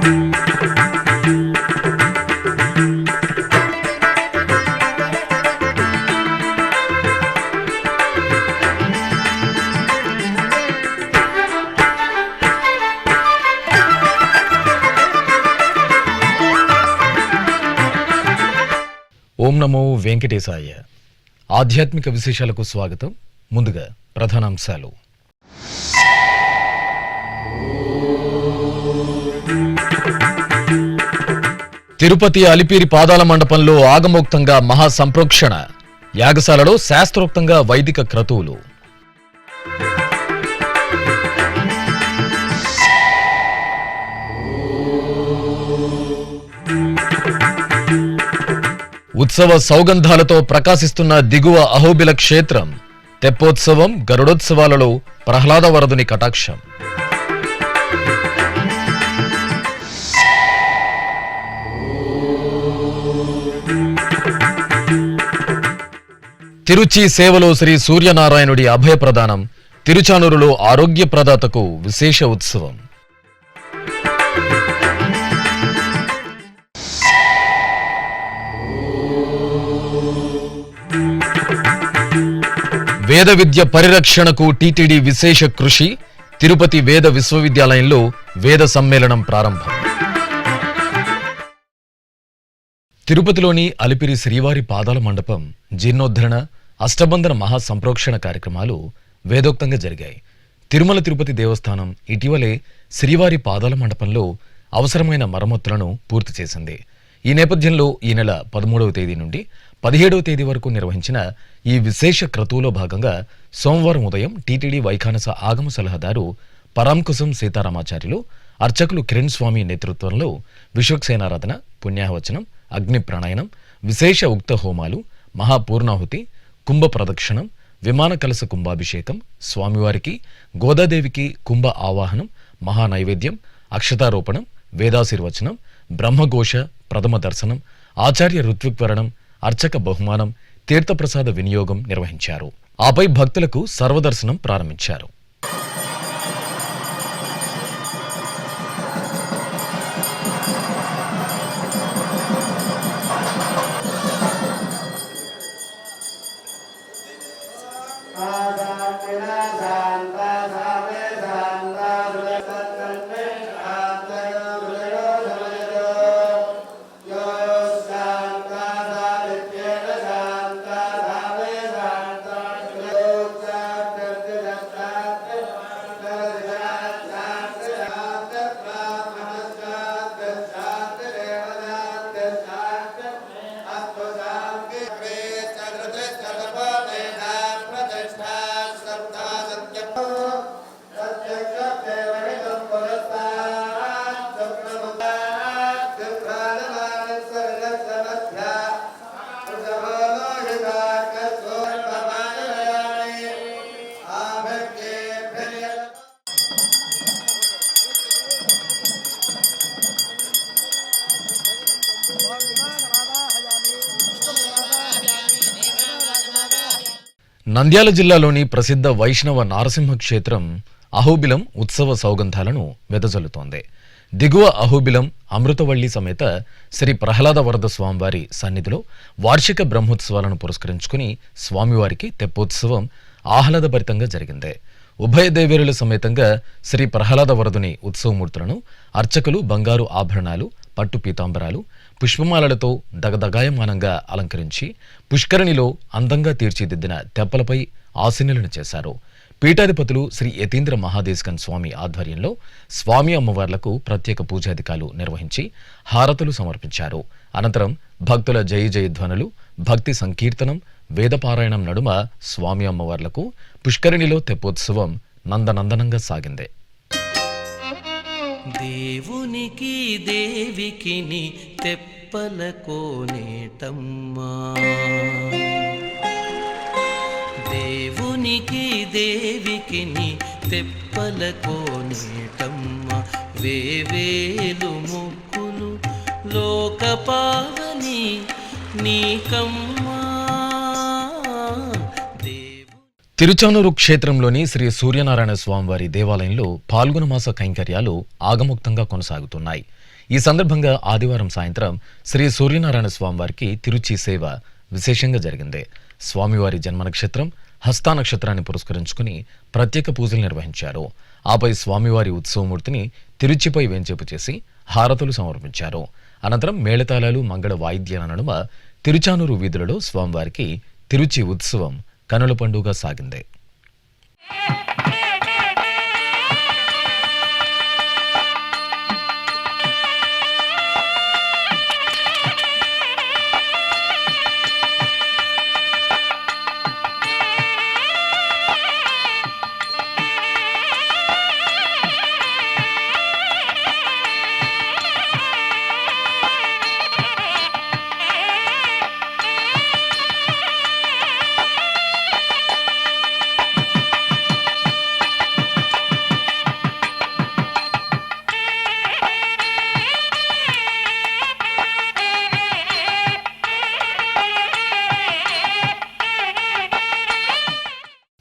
ఓం నమో వెంకటేశాయ. ఆధ్యాత్మిక విశేషాలకు స్వాగతం. ముందుగా ప్రధానాంశాలు. తిరుపతి అలిపిరి పాదాల మండపంలో ఆగమోక్తంగా మహాసంప్రోక్షణ, యాగశాలలో శాస్త్రోక్తంగా వైదిక క్రతువులు. ఉత్సవ సౌగంధాలతో ప్రకాశిస్తున్న దిగువ అహోబిల క్షేత్రం. తెప్పోత్సవం, గరుడోత్సవాలలో ప్రహ్లాద వరదుని కటాక్షం. తిరుచి సేవలో శ్రీ సూర్యనారాయణుడి అభయప్రదానం. తిరుచానూరులో ఆరోగ్య ప్రదాతకు విశేష ఉత్సవం. వేద విద్య పరిరక్షణకు టీటీడీ విశేష కృషి. తిరుపతి వేద విశ్వవిద్యాలయంలో వేద సమ్మేళనం ప్రారంభం. తిరుపతిలోని అలిపిరి శ్రీవారి పాదాల మండపం జీర్ణోద్ధరణ, అష్టబంధన మహాసంప్రోక్షణ కార్యక్రమాలు వేదోక్తంగా జరిగాయి. తిరుమల తిరుపతి దేవస్థానం ఇటీవలే శ్రీవారి పాదాల మండపంలో అవసరమైన మరమ్మతులను పూర్తి చేసింది. ఈ నేపథ్యంలో ఈ నెల 13వ తేదీ నుండి 17వ తేదీ వరకు నిర్వహించిన ఈ విశేష క్రతువులో భాగంగా సోమవారం ఉదయం టీటీడీ వైఖానస ఆగమ సలహాదారు పరాంకుశం సీతారామాచార్యులు, అర్చకులు కిరణ్ స్వామి నేతృత్వంలో విశ్వక్సేనారాధన, పుణ్యాహవచనం, అగ్ని ప్రాణాయనం, విశేష ఉక్త హోమాలు, మహాపూర్ణాహుతి, కుంభ ప్రదక్షిణం, విమాన కలస కుంభాభిషేకం, స్వామివారికి, గోదాదేవికి కుంభ ఆవాహనం, మహానైవేద్యం, అక్షతారోపణం, వేదాశీర్వచనం, బ్రహ్మఘోష, ప్రథమ దర్శనం, ఆచార్య ఋత్విక్వరణం, అర్చక బహుమానం, తీర్థప్రసాద వినియోగం నిర్వహించారు. ఆపై భక్తులకు సర్వదర్శనం ప్రారంభించారు. నంద్యాల జిల్లాలోని ప్రసిద్ధ వైష్ణవ నారసింహ క్షేత్రం అహోబిలం ఉత్సవ సౌగంధాలను వెదజల్లుతోంది. దిగువ అహోబిలం అమృతవల్లి సమేత శ్రీ ప్రహ్లాద వరద స్వామివారి సన్నిధిలో వార్షిక బ్రహ్మోత్సవాలను పురస్కరించుకుని స్వామివారికి తెప్పోత్సవం ఆహ్లాదభరితంగా జరిగింది. ఉభయ దేవేరుల సమేతంగా శ్రీ ప్రహ్లాద వరదుని ఉత్సవమూర్తులను అర్చకులు బంగారు ఆభరణాలు, పట్టు పీతాంబరాలు, పుష్పమాలలతో దగదగాయమానంగా అలంకరించి పుష్కరిణిలో అందంగా తీర్చిదిద్దిన తెప్పలపై ఆసీనులను చేశారు. పీఠాధిపతులు శ్రీ యతీంద్ర మహాదేశకన్ స్వామి ఆధ్వర్యంలో స్వామి అమ్మవార్లకు ప్రత్యేక పూజాధికాలు నిర్వహించి హారతులు సమర్పించారు. అనంతరం భక్తుల జయ జయధ్వనులు, భక్తి సంకీర్తనం, వేదపారాయణం నడుమ స్వామి అమ్మవార్లకు పుష్కరిణిలో తెప్పోత్సవం నందనందనంగా సాగింది. దేవునికి దేవికిని తెప్పల కోనేటమ్మా, దేవునికి దేవికిని తెప్పల కోనేటమ్మా, వేవేలు ముక్కులు లోకపావని నీకమ్మా. తిరుచానూరు క్షేత్రంలోని శ్రీ సూర్యనారాయణ స్వామివారి దేవాలయంలో పాల్గొన మాస కైంకర్యాలు ఆగమోక్తంగా కొనసాగుతున్నాయి. ఈ సందర్భంగా ఆదివారం సాయంత్రం శ్రీ సూర్యనారాయణ స్వామివారికి తిరుచి సేవ విశేషంగా జరిగింది. స్వామివారి జన్మ నక్షత్రం హస్తా నక్షత్రాన్ని పురస్కరించుకుని ప్రత్యేక పూజలు నిర్వహించారు. ఆపై స్వామివారి ఉత్సవమూర్తిని తిరుచిపై వేంచేపు చేసి హారతులు సమర్పించారు. అనంతరం మేళతాళాలు మంగళ వాయిద్యాల నడుమ తిరుచానూరు వీధులలో స్వామివారికి తిరుచి ఉత్సవం కనుల పండుగ సాగింది.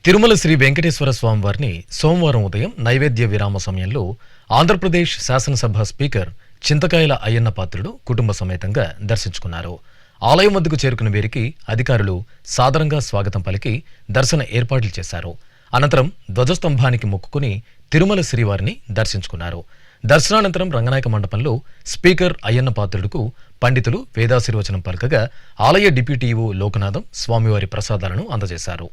తిరుమల శ్రీ వెంకటేశ్వర స్వామివారిని సోమవారం ఉదయం నైవేద్య విరామ సమయంలో ఆంధ్రప్రదేశ్ శాసనసభ స్పీకర్ చింతకాయల అయ్యన్న పాత్రుడు కుటుంబ సమేతంగా దర్శించుకున్నారు. ఆలయం వద్దకు చేరుకున్న వీరికి అధికారులు సాదరంగా స్వాగతం పలికి దర్శన ఏర్పాట్లు చేశారు. అనంతరం ధ్వజస్తంభానికి మొక్కుకుని తిరుమల శ్రీవారిని దర్శించుకున్నారు. దర్శనానంతరం రంగనాయక మండపంలో స్పీకర్ అయ్యన్న పాత్రుడుకు పండితులు వేదాశీర్వచనం పలకగా ఆలయ డిప్యూటీ ఈవో లోకనాథం స్వామివారి ప్రసాదాలను అందజేశారు.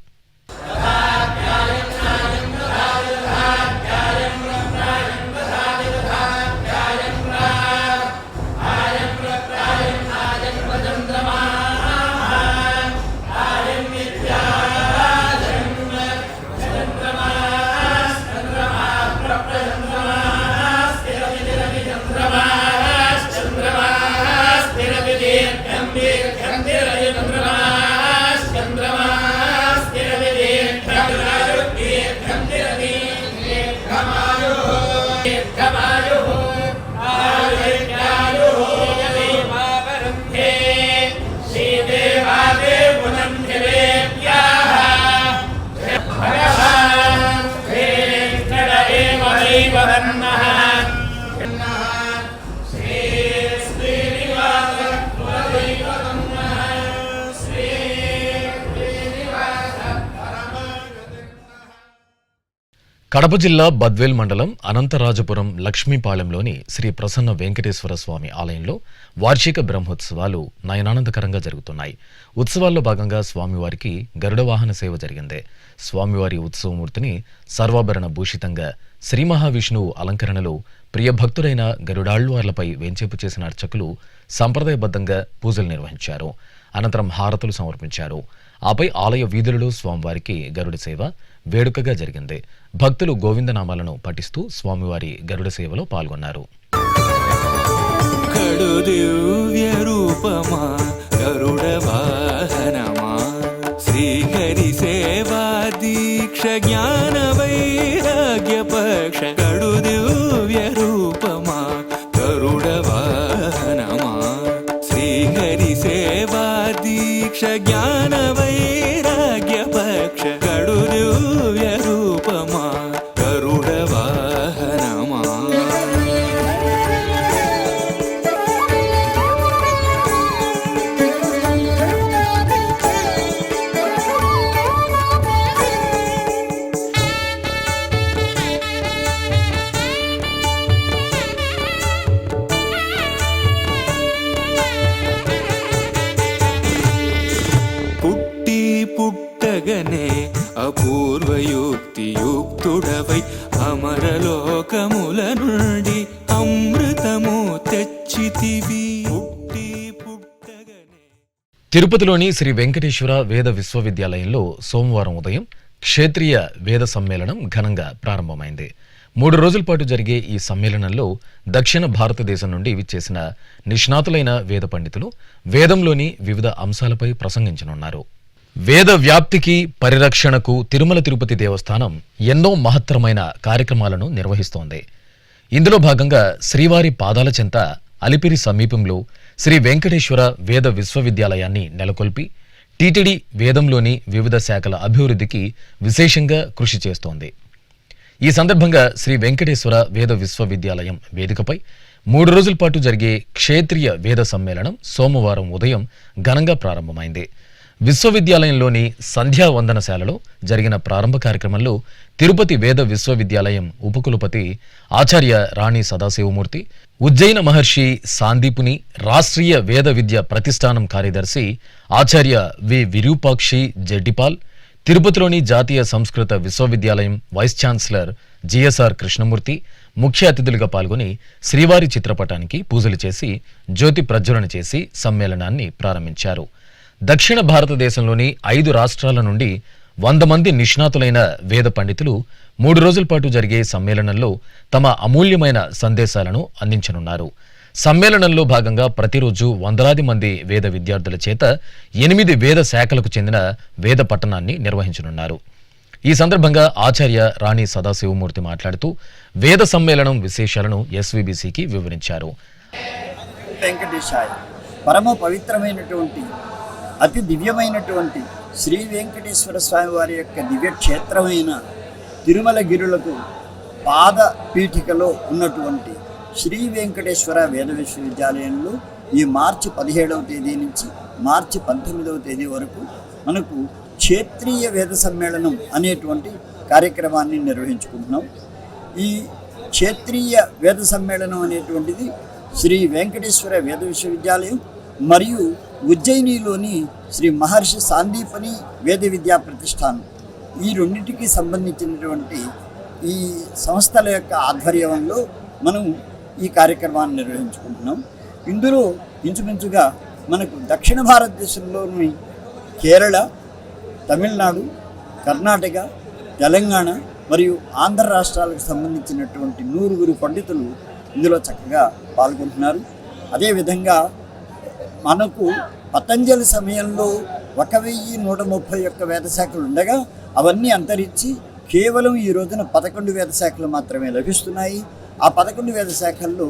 కడప జిల్లా బద్వేల్ మండలం అనంతరాజపురం లక్ష్మీపాళెంలోని శ్రీ ప్రసన్న వెంకటేశ్వర స్వామి ఆలయంలో వార్షిక బ్రహ్మోత్సవాలు నయనానందకరంగా జరుగుతున్నాయి. ఉత్సవాల్లో భాగంగా స్వామివారికి గరుడ వాహన సేవ జరిగింది. స్వామివారి ఉత్సవమూర్తిని సర్వాభరణ భూషితంగా శ్రీ మహావిష్ణువు అలంకరణలో ప్రియభక్తుడైన గరుడాళ్వార్లపై వేంచేపు చేసిన అర్చకులు సంప్రదాయబద్ధంగా పూజలు నిర్వహించారు. అనంతరం హారతులు సమర్పించారు. ఆపై ఆలయ వీధులలో స్వామివారికి గరుడ సేవ వేడుకగా జరిగింది. భక్తులు గోవిందనామాలను పఠిస్తూ స్వామివారి గరుడ సేవలో పాల్గొన్నారు. గరుడ వాహనమా శ్రీహరి సేవా దీక్ష జ్ఞాన వైరాగ్య పక్ష కడు దివ్య రూపమా గరుడ వాహనమా శ్రీహరి సేవా దీక్ష జ్ఞాన వైరాగ్య పక్ష కడు దివ్య రూపమా గరుడ వాహనమా. పుట్టగనే అపూర్వయుక్తియుక్తుడవై అమరలోకముల నుండి అమృతము తెచ్చితివి. పుట్టగనే. తిరుపతిలోని శ్రీ వెంకటేశ్వర వేద విశ్వవిద్యాలయంలో సోమవారం ఉదయం క్షేత్రీయ వేద సమ్మేళనం ఘనంగా ప్రారంభమైంది. 3 రోజుల పాటు జరిగే ఈ సమ్మేళనంలో దక్షిణ భారతదేశం నుండి విచ్చేసిన నిష్ణాతులైన వేద పండితులు వేదంలోని వివిధ అంశాలపై ప్రసంగించనున్నారు. వేద వ్యాప్తికి పరిరక్షణకు తిరుమల తిరుపతి దేవస్థానం ఎన్నో మహత్తరమైన కార్యక్రమాలను నిర్వహిస్తోంది. ఇందులో భాగంగా శ్రీవారి పాదాల చెంత అలిపిరి సమీపంలో శ్రీ వెంకటేశ్వర వేద విశ్వవిద్యాలయాన్ని నెలకొల్పి టీటీడీ వేదంలోని వివిధ శాఖల అభివృద్ధికి విశేషంగా కృషి చేస్తోంది. ఈ సందర్భంగా శ్రీ వెంకటేశ్వర వేద విశ్వవిద్యాలయం వేదికపై 3 రోజుల పాటు జరిగే క్షేత్రీయ వేద సమ్మేళనం సోమవారం ఉదయం ఘనంగా ప్రారంభమైంది. విశ్వవిద్యాలయంలోని సంధ్యావందనశాలలో జరిగిన ప్రారంభ కార్యక్రమంలో తిరుపతి వేద విశ్వవిద్యాలయం ఉపకులపతి ఆచార్య రాణి సదాశివమూర్తి, ఉజ్జయిన మహర్షి సాందీపుని రాష్ట్రీయ వేద విద్య ప్రతిష్టానం కార్యదర్శి ఆచార్య వి విరూపాక్షి జెడ్డిపాల్, తిరుపతిలోని జాతీయ సంస్కృత విశ్వవిద్యాలయం వైస్ ఛాన్సలర్ జిఎస్ఆర్ కృష్ణమూర్తి ముఖ్య అతిథులుగా పాల్గొని శ్రీవారి చిత్రపటానికి పూజలు చేసి జ్యోతి ప్రజ్వలన చేసి సమ్మేళనాన్ని ప్రారంభించారు. దక్షిణ భారతదేశంలోని 5 రాష్ట్రాల నుండి 100 మంది నిష్ణాతులైన వేద పండితులు 3 రోజుల పాటు జరిగే సమ్మేళనంలో తమ అమూల్యమైన సందేశాలను అందించనున్నారు. సమ్మేళనంలో భాగంగా ప్రతిరోజు వందలాది మంది వేద విద్యార్థుల చేత 8 వేద శాఖలకు చెందిన వేద పఠనాన్ని నిర్వహించనున్నారు. ఈ సందర్భంగా ఆచార్య రాణి సదాశివమూర్తి మాట్లాడుతూ వేద సమ్మేళనం విశేషాలను ఎస్వీబీసీకి వివరించారు. వెంకటేశాయ పరమ పవిత్రమైనటువంటి అతి దివ్యమైనటువంటి శ్రీ వెంకటేశ్వర స్వామి వారి యొక్క దివ్యక్షేత్రమైన తిరుమల గిరులకు పాద పీఠికలో ఉన్నటువంటి శ్రీ వెంకటేశ్వర వేద విశ్వవిద్యాలయంలో ఈ మార్చి 17వ తేదీ నుంచి మార్చి 19వ తేదీ వరకు మనకు క్షేత్రీయ వేద సమ్మేళనం అనేటువంటి కార్యక్రమాన్ని నిర్వహించుకుంటున్నాం. ఈ క్షేత్రీయ వేద సమ్మేళనం అనేటువంటిది శ్రీ వెంకటేశ్వర వేద విశ్వవిద్యాలయం మరియు ఉజ్జయినిలోని శ్రీ మహర్షి సాందీపని వేద విద్యా ప్రతిష్టానం ఈ రెండింటికి సంబంధించినటువంటి ఈ సంస్థల యొక్క ఆధ్వర్యంలో మనం ఈ కార్యక్రమాన్ని నిర్వహించుకుంటున్నాం. ఇందులో ఇంచుమించుగా మనకు దక్షిణ భారతదేశంలోని కేరళ, తమిళనాడు, కర్ణాటక, తెలంగాణ మరియు ఆంధ్ర రాష్ట్రాలకు సంబంధించినటువంటి 100 పండితులు ఇందులో చక్కగా పాల్గొంటున్నారు. అదేవిధంగా మనకు పతంజలి సమయంలో 1131 వేద శాఖలు ఉండగా అవన్నీ అంతరించి కేవలం ఈ రోజున 11 వేద శాఖలు మాత్రమే లభిస్తున్నాయి. ఆ 11 వేద శాఖల్లో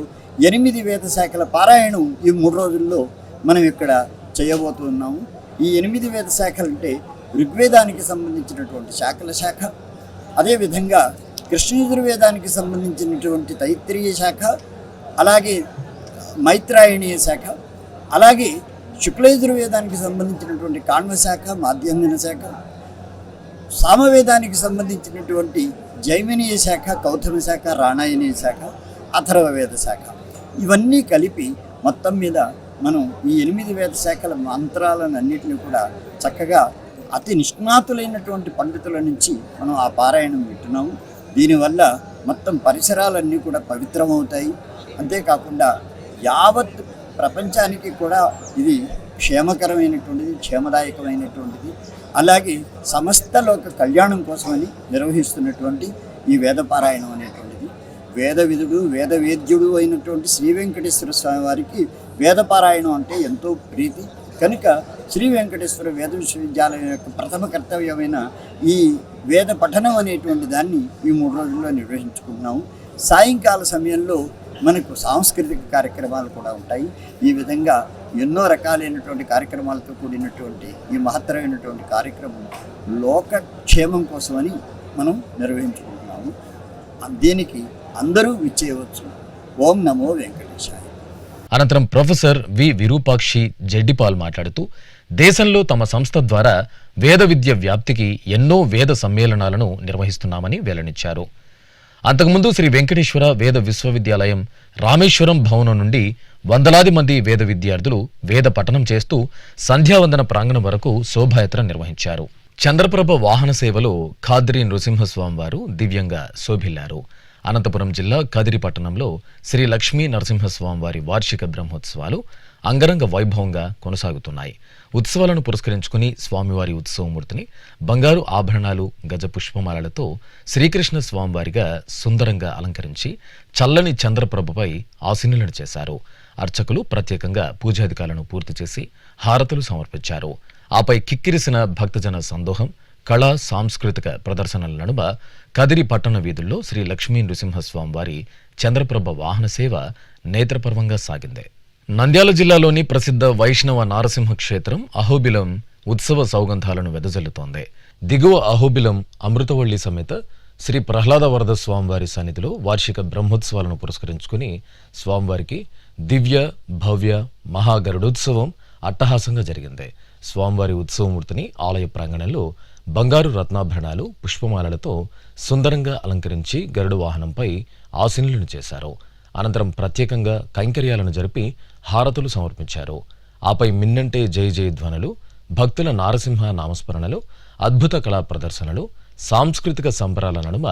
8 వేద శాఖల పారాయణం ఈ 3 రోజుల్లో మనం ఇక్కడ చేయబోతున్నాము. ఈ 8 వేద శాఖలు అంటే ఋగ్వేదానికి సంబంధించినటువంటి శాఖ, అదేవిధంగా కృష్ణయజుర్వేదానికి సంబంధించినటువంటి తైత్రీయ శాఖ, అలాగే మైత్రాయణీయ శాఖ, అలాగే శుక్లయజుర్వేదానికి సంబంధించినటువంటి కాణ్వ శాఖ, మాధ్యమిన శాఖ, సామవేదానికి సంబంధించినటువంటి జైమినీయ శాఖ, కౌథమ శాఖ, రాణాయనీయ శాఖ, అథర్వ వేద శాఖ, ఇవన్నీ కలిపి మొత్తం మీద మనం ఈ 8 వేద శాఖల మంత్రాలను అన్నింటినీ కూడా చక్కగా అతి నిష్ణాతులైనటువంటి పండితుల నుంచి మనం ఆ పారాయణం వింటున్నాము. దీనివల్ల మొత్తం పరిసరాలన్నీ కూడా పవిత్రమవుతాయి. అంతేకాకుండా యావత్ ప్రపంచానికి కూడా ఇది క్షేమకరమైనటువంటిది, క్షేమదాయకమైనటువంటిది. అలాగే సమస్త లోక కళ్యాణం కోసమని నిర్వహిస్తున్నటువంటి ఈ వేద పారాయణం అనేటువంటిది వేద విధుడు, వేద వేద్యుడు అయినటువంటి శ్రీ వెంకటేశ్వర స్వామి వారికి వేద పారాయణం అంటే ఎంతో ప్రీతి కనుక శ్రీ వెంకటేశ్వర వేద విశ్వవిద్యాలయం యొక్క ప్రథమ కర్తవ్యమైన ఈ వేద పఠనం అనేటువంటి దాన్ని ఈ 3 రోజుల్లో నిర్వహించుకుంటున్నాము. సాయంకాల సమయంలో మనకు సాంస్కృతిక కార్యక్రమాలు కూడా ఉంటాయి. ఈ విధంగా ఎన్నో రకాలైనటువంటి కార్యక్రమాలతో కూడినటువంటి ఈ మహత్తరమైనటువంటి కార్యక్రమం లోకక్షేమం కోసమని మనం నిర్వహించుకుంటున్నాము. దీనికి అందరూ విచ్చేయవచ్చు. ఓం నమో వెంకటేశాయ. అనంతరం ప్రొఫెసర్ వి విరూపాక్షి జెడ్డిపాల్ మాట్లాడుతూ దేశంలో తమ సంస్థ ద్వారా వేద విద్య వ్యాప్తికి ఎన్నో వేద సమ్మేళనాలను నిర్వహిస్తున్నామని వెల్లడించారు. అంతకుముందు శ్రీ వెంకటేశ్వర వేద విశ్వవిద్యాలయం రామేశ్వరం భవనం నుండి వందలాది మంది వేద విద్యార్థులు వేద పఠనం చేస్తూ సంధ్యావందన ప్రాంగణం వరకు శోభాయాత్ర నిర్వహించారు. చంద్రప్రభ వాహన సేవలో ఖాద్రి నృసింహస్వామి వారు దివ్యంగా శోభిల్లారు. అనంతపురం జిల్లా కదిరి పట్టణంలో శ్రీ లక్ష్మీ నరసింహస్వామి వారి వార్షిక బ్రహ్మోత్సవాలు అంగరంగ వైభవంగా కొనసాగుతున్నాయి. ఉత్సవాలను పురస్కరించుకుని స్వామివారి ఉత్సవమూర్తిని బంగారు ఆభరణాలు, గజ పుష్పమాలలతో శ్రీకృష్ణ స్వామివారిగా సుందరంగా అలంకరించి చల్లని చంద్రప్రభపై ఆసీనులను చేశారు. అర్చకులు ప్రత్యేకంగా పూజాధికాలను పూర్తి చేసి హారతులు సమర్పించారు. ఆపై కిక్కిరిసిన భక్తజన సందోహం, కళా సాంస్కృతిక ప్రదర్శనల నడుమ కదిరి పట్టణ వీధుల్లో శ్రీ లక్ష్మీ నృసింహస్వామి వారి చంద్రప్రభ వాహన సేవ నేత్రపర్వంగా సాగింది. నంద్యాల జిల్లాలోని ప్రసిద్ధ వైష్ణవ నారసింహ క్షేత్రం అహోబిలం ఉత్సవ సౌగంధాలను వెదజల్లుతోంది. దిగువ అహోబిలం అమృతవల్లి సమేత శ్రీ ప్రహ్లాద వరద స్వామివారి సన్నిధిలో వార్షిక బ్రహ్మోత్సవాలను పురస్కరించుకుని స్వామివారికి దివ్య భవ్య మహాగరుడోత్సవం అట్టహాసంగా జరిగింది. స్వామివారి ఉత్సవమూర్తిని ఆలయ ప్రాంగణంలో బంగారు రత్నాభరణాలు పుష్పమాలలతో సుందరంగా అలంకరించి గరుడు వాహనంపై ఆసీనులను చేశారు. అనంతరం ప్రత్యేకంగా కైంకర్యాలను జరిపి హారతులు సమర్పించారు. ఆపై మిన్నంటే జై జై ధ్వనులు, భక్తుల నారసింహ నామస్మరణలు, అద్భుత కళా ప్రదర్శనలు, సాంస్కృతిక సంబరాల నడుమ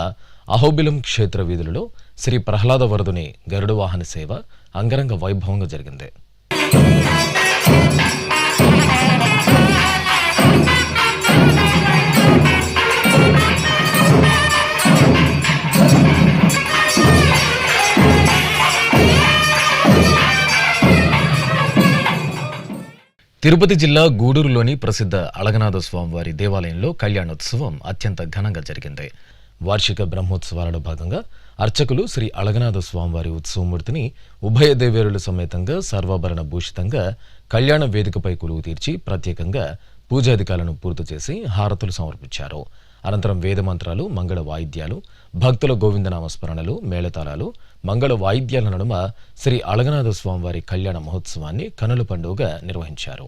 అహోబిలం క్షేత్ర వీధులలో శ్రీ ప్రహ్లాద వరదుని గరుడు వాహన సేవ అంగరంగ వైభవంగా జరిగింది. తిరుపతి జిల్లా గూడూరులోని ప్రసిద్ధ అళగనాథ స్వామివారి దేవాలయంలో కళ్యాణోత్సవం అత్యంత ఘనంగా జరిగింది. వార్షిక బ్రహ్మోత్సవాలలో భాగంగా అర్చకులు శ్రీ అళగనాథ స్వామివారి ఉత్సవమూర్తిని ఉభయ దేవేరుల సమేతంగా సర్వాభరణ భూషితంగా కళ్యాణ వేదికపై కొలువు తీర్చి ప్రత్యేకంగా పూజాధికాలను పూర్తి చేసి హారతులు సమర్పించారు. అనంతరం వేదమంత్రాలు, మంగళ వాయిద్యాలు, భక్తుల గోవిందనామస్మరణలు, మేళతాళాలు, మంగళ వాయిద్యాల నడుమ శ్రీ అళగనాథ స్వామివారి కళ్యాణ మహోత్సవాన్ని కనుల పండుగగా నిర్వహించారు.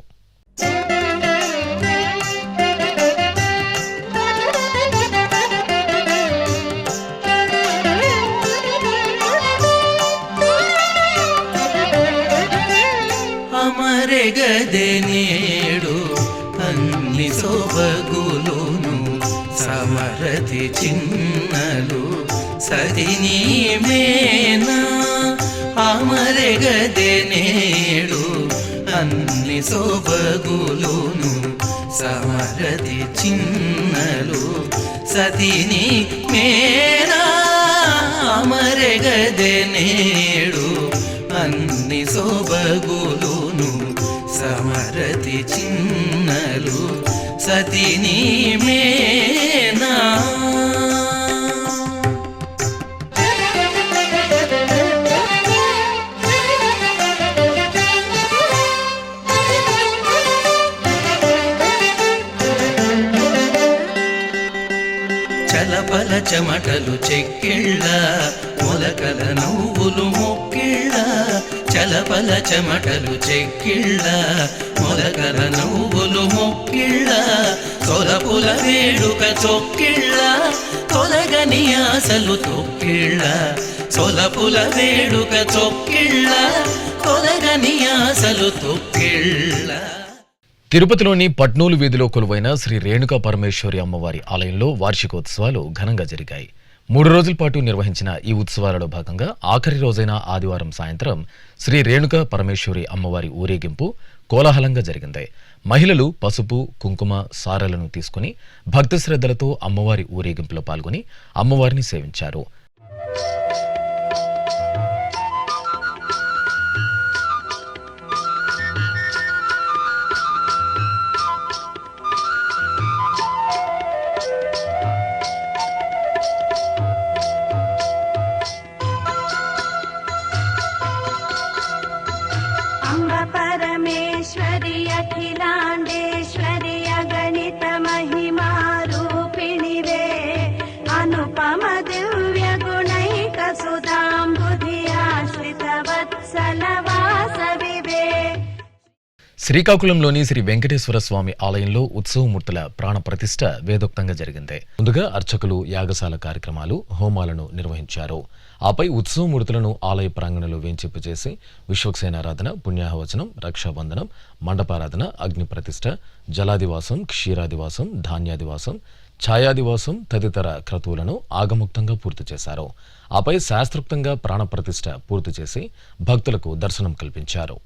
అమరెగదె నేడు అన్ని సొబగులును సమరతి చిన్నలు సదిని మేనా. అమరెగదె నేడు అన్ని సొబగులును సమరతి చిన్నలు సతిని మేనా. అమరెగదె నేడు అన్ని సొబగులును సమరతి చిన్నలు సతిని మేనా. చలపల చెమటలు చెక్కిళ్ళ మొలకల నవ్వులు మొక్కిళ్ళ. చలపల చెమటలు చెక్కిళ్ళ మొలకల నవ్వులు మొక్కిళ్ళ. సొలపుల వేడుక చొక్కిళ్ళ తొలగని ఆశలు తొక్కిళ్ళ. సొలపుల వేడుక చొక్కిళ్ళ తొలగని ఆశలు తొక్కిళ్ళ. తిరుపతిలోని పట్నూలు వీధిలో కొలువైన శ్రీ రేణుకా పరమేశ్వరి అమ్మవారి ఆలయంలో వార్షికోత్సవాలు ఘనంగా జరిగాయి. 3 రోజుల పాటు నిర్వహించిన ఈ ఉత్సవాలలో భాగంగా ఆఖరి రోజైన ఆదివారం సాయంత్రం శ్రీ రేణుకా పరమేశ్వరి అమ్మవారి ఊరేగింపు కోలాహలంగా జరిగింది. మహిళలు పసుపు, కుంకుమ, సారెలను తీసుకుని భక్తి శ్రద్ధలతో అమ్మవారి ఊరేగింపులో పాల్గొని అమ్మవారిని సేవించారు. परमेश्वरि अखिलाण्डेश्वरि अगणित महिमा रूपिणि वे अनुपम दिव्य गुणैक सुधाम्बुधि आश्रित वत्सल वासवि वे. శ్రీకాకుళంలోని శ్రీ వెంకటేశ్వర స్వామి ఆలయంలో ఉత్సవమూర్తుల ప్రాణ ప్రతిష్ఠ వేదోక్తంగా జరిగింది. ముందుగా అర్చకులు యాగశాల కార్యక్రమాలు, హోమాలను నిర్వహించారు. ఆపై ఉత్సవమూర్తులను ఆలయ ప్రాంగణంలో వేంచేపు చేసి విశ్వక్సేనారాధన, పుణ్యాహవచనం, రక్షాబంధనం, మండపారాధన, అగ్ని ప్రతిష్ఠ, జలాదివాసం, క్షీరాదివాసం, ధాన్యాదివాసం, ఛాయాదివాసం తదితర క్రతువులను ఆగముక్తంగా పూర్తి చేశారు. ఆపై శాస్త్రోక్తంగా ప్రాణ ప్రతిష్ఠ పూర్తి చేసి భక్తులకు దర్శనం కల్పించారు.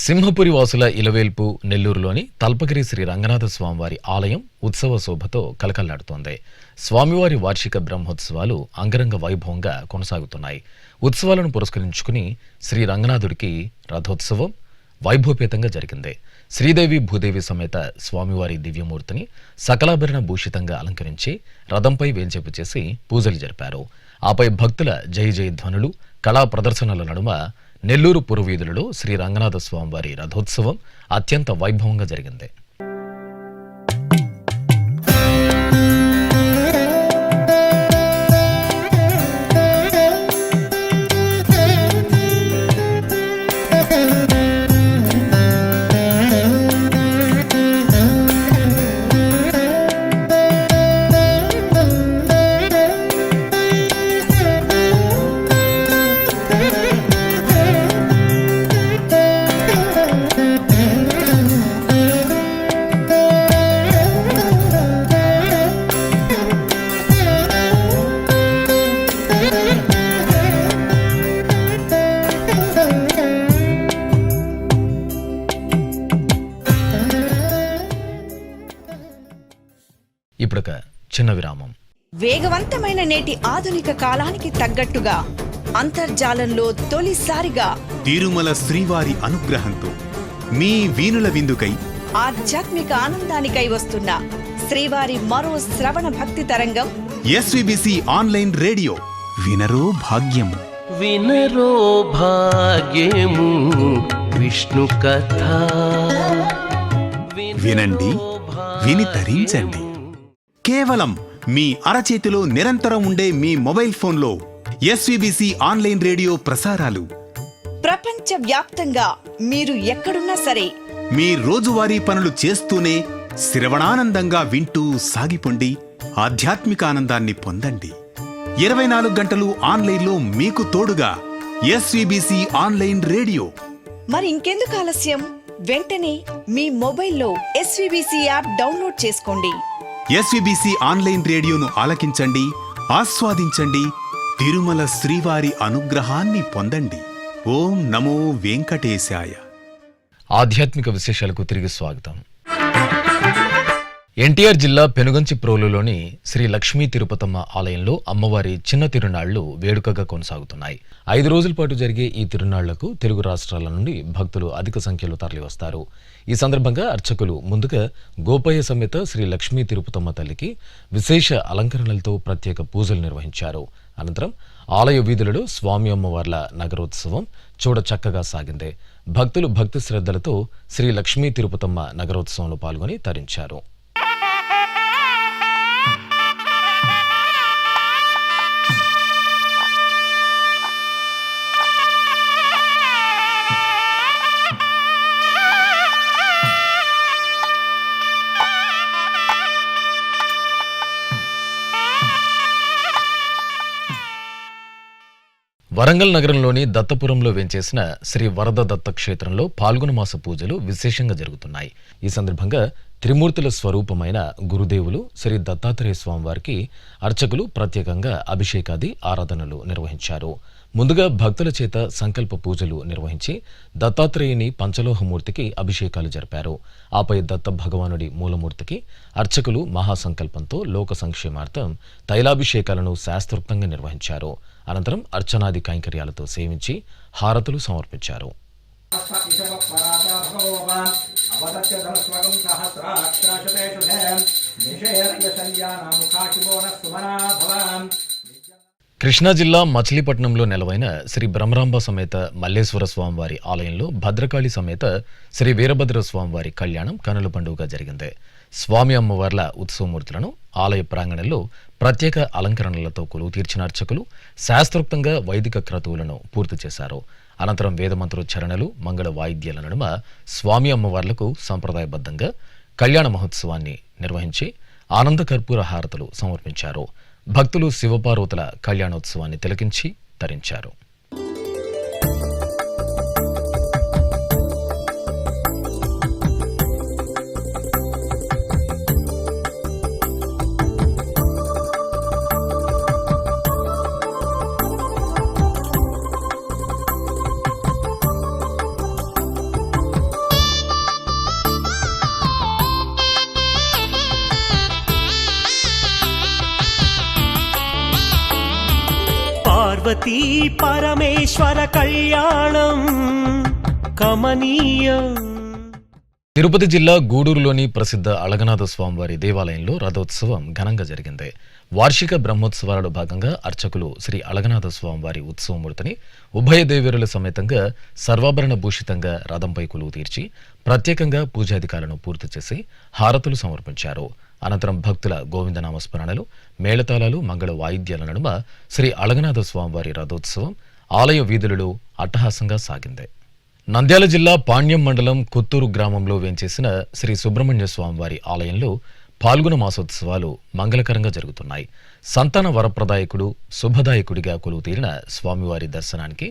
సింహపురి వాసుల ఇలవేల్పు నెల్లూరులోని తల్పగిరి శ్రీ రంగనాథ స్వామివారి ఆలయం ఉత్సవ శోభతో కలకల్లాడుతోంది. స్వామివారి వార్షిక బ్రహ్మోత్సవాలు అంగరంగ వైభవంగా కొనసాగుతున్నాయి. ఉత్సవాలను పురస్కరించుకుని శ్రీ రంగనాథుడికి రథోత్సవం వైభవపేతంగా జరిగింది. శ్రీదేవి భూదేవి సమేత స్వామివారి దివ్యమూర్తిని సకలాభరణ భూషితంగా అలంకరించి రథంపై వేంచేపు చేసి పూజలు జరిపారు. ఆపై భక్తుల జయ జయ ధ్వనులు, కళా ప్రదర్శనల నడుమ నెల్లూరు పురవీధులలో శ్రీ రంగనాథ స్వామివారి రథోత్సవం అత్యంత వైభవంగా జరిగింది. ఇప్పుడొక చిన్న విరామం. వేగవంతమైన నేటి ఆధునిక కాలానికి తగ్గట్టుగా అంతర్జాలంలో తొలిసారిగా తిరుమల శ్రీవారి అనుగ్రహంతో మీ వీణుల విందుకై ఆధ్యాత్మిక ఆనందానికై వస్తున్న శ్రీవారి మరో శ్రవణ భక్తి తరంగం ఎస్విబిసి ఆన్లైన్ రేడియో. వినరో భాగ్యము, వినరో భాగ్యము విష్ణు కథ. వినండి, విని తరించండి. కేవలం మీ అరచేతిలో నిరంతరం ఉండే మీ మొబైల్ ఫోన్లో ఎస్విబిసి ఆన్లైన్ రేడియో ప్రసారాలు ప్రపంచ వ్యాప్తంగా మీరు ఎక్కడున్నా సరే మీ రోజువారీ పనులు చేస్తూనే శ్రవణానందంగా వింటూ సాగిపోండి. ఆధ్యాత్మిక ఆనందాన్ని పొందండి. 24 గంటలు ఆన్లైన్లో మీకు తోడుగా ఎస్విబిసి ఆన్లైన్ రేడియో. మరి ఇంకెందుకు ఆలస్యం? వెంటనే మీ మొబైల్లో ఎస్విబిసి యాప్ డౌన్లోడ్ చేసుకోండి. ఎస్విబిసి ఆన్లైన్ రేడియోను ఆలకించండి, ఆస్వాదించండి. తిరుమల శ్రీవారి అనుగ్రహాన్ని పొందండి. ఓం నమో వెంకటేశాయ. ఆధ్యాత్మిక విశేషాలకు తిరిగి స్వాగతం. ఎన్టీఆర్ జిల్లా పెనుగంచి ప్రోలులోని శ్రీ లక్ష్మీ తిరుపతమ్మ ఆలయంలో అమ్మవారి చిన్న తిరునాళ్లు వేడుకగా కొనసాగుతున్నాయి. 5 రోజుల పాటు జరిగే ఈ తిరునాళ్లకు తెలుగు రాష్ట్రాల నుండి భక్తులు అధిక సంఖ్యలో తరలివస్తారు. ఈ సందర్భంగా అర్చకులు ముందుగా గోపయ్య సమేత శ్రీ లక్ష్మీ తిరుపతమ్మ తల్లికి విశేష అలంకరణలతో ప్రత్యేక పూజలు నిర్వహించారు. అనంతరం ఆలయ వీధులలో స్వామి అమ్మవార్ల నగరోత్సవం చూడ చక్కగా సాగింది. భక్తులు భక్తి శ్రద్ధలతో శ్రీ లక్ష్మీ తిరుపతమ్మ నగరోత్సవంలో పాల్గొని తరించారు. వరంగల్ నగరంలోని దత్తపురంలో వేంచేసిన శ్రీ వరద దత్త క్షేత్రంలో పాల్గొన మాస పూజలు విశేషంగా జరుగుతున్నాయి. ఈ సందర్భంగా త్రిమూర్తుల స్వరూపమైన గురుదేవులు శ్రీ దత్తాత్రేయ స్వామివారికి అర్చకులు ప్రత్యేకంగా అభిషేకాది ఆరాధనలు నిర్వహించారు. ముందుగా భక్తుల చేత సంకల్ప పూజలు నిర్వహించి దత్తాత్రేయుని పంచలోహమూర్తికి అభిషేకాలు జరిపారు. ఆపై దత్త భగవానుడి మూలమూర్తికి అర్చకులు మహాసంకల్పంతో లోక సంక్షేమార్థం తైలాభిషేకాలను శాస్త్రోక్తంగా నిర్వహించారు. అనంతరం అర్చనాది కైంకర్యాలతో సేవించి హారతులు సమర్పించారు. కృష్ణా జిల్లా మచిలీపట్నంలో నెలవైన శ్రీ బ్రహ్మరాంబ సమేత మల్లేశ్వర స్వామివారి ఆలయంలో భద్రకాళి సమేత శ్రీ వీరభద్ర స్వామివారి కళ్యాణం కనుల పండుగగా జరిగింది. స్వామి అమ్మవార్ల ఉత్సవమూర్తులను ఆలయ ప్రాంగణంలో ప్రత్యేక అలంకరణలతో కొలువు తీర్చిన అర్చకులు శాస్త్రోక్తంగా వైదిక క్రతువులను పూర్తి చేశారు. అనంతరం వేదమంత్రోచ్చరణలు, మంగళ వాయిద్యాల నడుమ స్వామి అమ్మవార్లకు సంప్రదాయబద్ధంగా కళ్యాణ మహోత్సవాన్ని నిర్వహించి ఆనంద కర్పూర హారతులు సమర్పించారు. భక్తులు శివపార్వతుల కళ్యాణోత్సవాన్ని తిలకించి తరించారు. పార్వతీ పరమేశ్వర కళ్యాణం కమనీయం. తిరుపతి జిల్లా గూడూరులోని ప్రసిద్ధ అళగనాథ స్వామివారి దేవాలయంలో రథోత్సవం ఘనంగా జరిగింది. వార్షిక బ్రహ్మోత్సవాలలో భాగంగా అర్చకులు శ్రీ అళగనాథ స్వామివారి ఉత్సవమూర్తిని ఉభయ దేవేరుల సమేతంగా సర్వాభరణ భూషితంగా రథంపై కొలువు తీర్చి ప్రత్యేకంగా పూజాధికారులను పూర్తి చేసి హారతులు సమర్పించారు. అనంతరం భక్తుల గోవిందనామస్మరణలు, మేళతాళాలు, మంగళ వాయిద్యాల నడుమ శ్రీ అళగనాథ స్వామివారి రథోత్సవం ఆలయ వీధులలో అట్టహాసంగా సాగింది. నంద్యాల జిల్లా పాణ్యం మండలం కొత్తూరు గ్రామంలో వేంచేసిన శ్రీ సుబ్రహ్మణ్య స్వామివారి ఆలయంలో పాల్గొన మాసోత్సవాలు మంగళకరంగా జరుగుతున్నాయి. సంతాన వరప్రదాయకుడు, శుభదాయకుడిగా కొలువు తీరిన స్వామివారి దర్శనానికి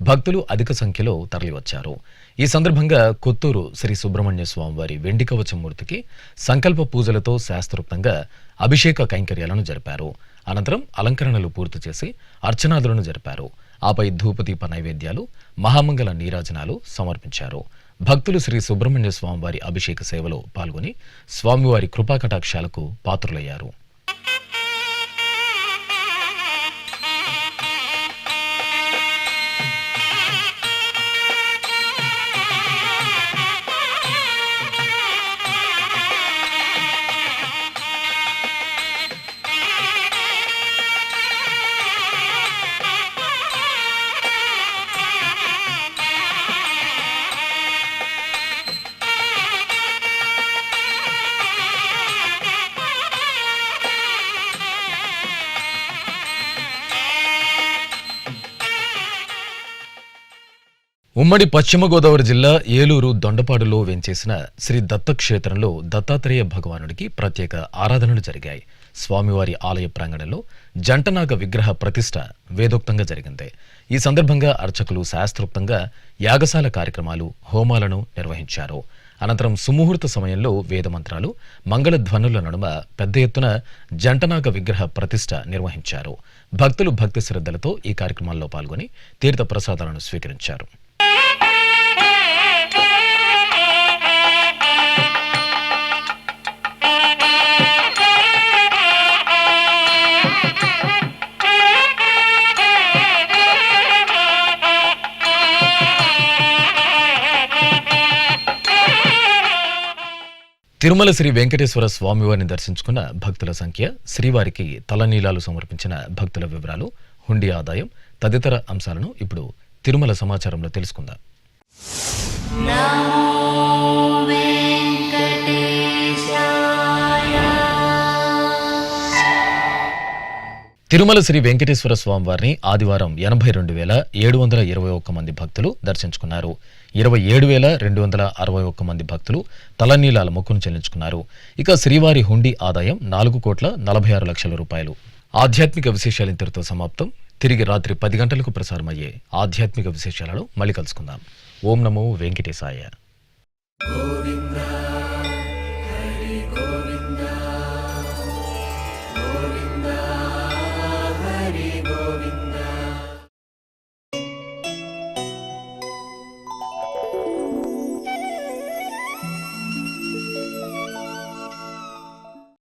భక్తులు అధిక సంఖ్యలో తరలివచ్చారు. ఈ సందర్భంగా కొత్తూరు శ్రీ సుబ్రహ్మణ్య స్వామివారి వెండి కవచమూర్తికి సంకల్ప పూజలతో శాస్త్రోక్తంగా అభిషేక కైంకర్యాలను జరిపారు. అనంతరం అలంకరణలు పూర్తి చేసి అర్చనాదులను జరిపారు. ఆపై ధూపదీప నైవేద్యాలు, మహామంగళ నీరాజనాలు సమర్పించారు. భక్తులు శ్రీ సుబ్రహ్మణ్య స్వామివారి అభిషేక సేవలో పాల్గొని స్వామివారి కృపాకటాక్షాలకు పాత్రులయ్యారు. ఉమ్మడి పశ్చిమ గోదావరి జిల్లా ఏలూరు దొండపాడులో వేంచేసిన శ్రీ దత్తక్షేత్రంలో దత్తాత్రేయ భగవానుడికి ప్రత్యేక ఆరాధనలు జరిగాయి. స్వామివారి ఆలయ ప్రాంగణంలో జంటనాగ విగ్రహ ప్రతిష్ఠ వేదోక్తంగా జరిగింది. ఈ సందర్భంగా అర్చకులు శాస్త్రోక్తంగా యాగశాల కార్యక్రమాలు, హోమాలను నిర్వహించారు. అనంతరం సుముహూర్త సమయంలో వేదమంత్రాలు, మంగళధ్వనుల నడుమ పెద్ద ఎత్తున జంటనాగ విగ్రహ ప్రతిష్ఠ నిర్వహించారు. భక్తులు భక్తి శ్రద్ధలతో ఈ కార్యక్రమాల్లో పాల్గొని తీర్థ ప్రసాదాలను స్వీకరించారు. తిరుమల శ్రీ వెంకటేశ్వర స్వామివారిని దర్శించుకున్న భక్తుల సంఖ్య, శ్రీవారికి తలనీలాలు సమర్పించిన భక్తుల వివరాలు, హుండీ ఆదాయం తదితర అంశాలను ఇప్పుడు తిరుమల సమాచారంలో తెలుసుకుందాం. తిరుమల శ్రీ వెంకటేశ్వర స్వామివారిని ఆదివారం 82,721 మంది భక్తులు దర్శించుకున్నారు. 27,261 మంది భక్తులు తలనీలాల మొక్కును చెల్లించుకున్నారు. ఇక శ్రీవారి హుండీ ఆదాయం 4,46,00,000 రూపాయలు. ఆధ్యాత్మిక విశేషాలు ఇంతటితో సమాప్తం. తిరిగి రాత్రి 10 గంటలకు ప్రసారమయ్యే ఆధ్యాత్మిక విశేషాలలో మళ్ళీ కలుసుకుందాం. ఓం నమో వెంకటేశాయ.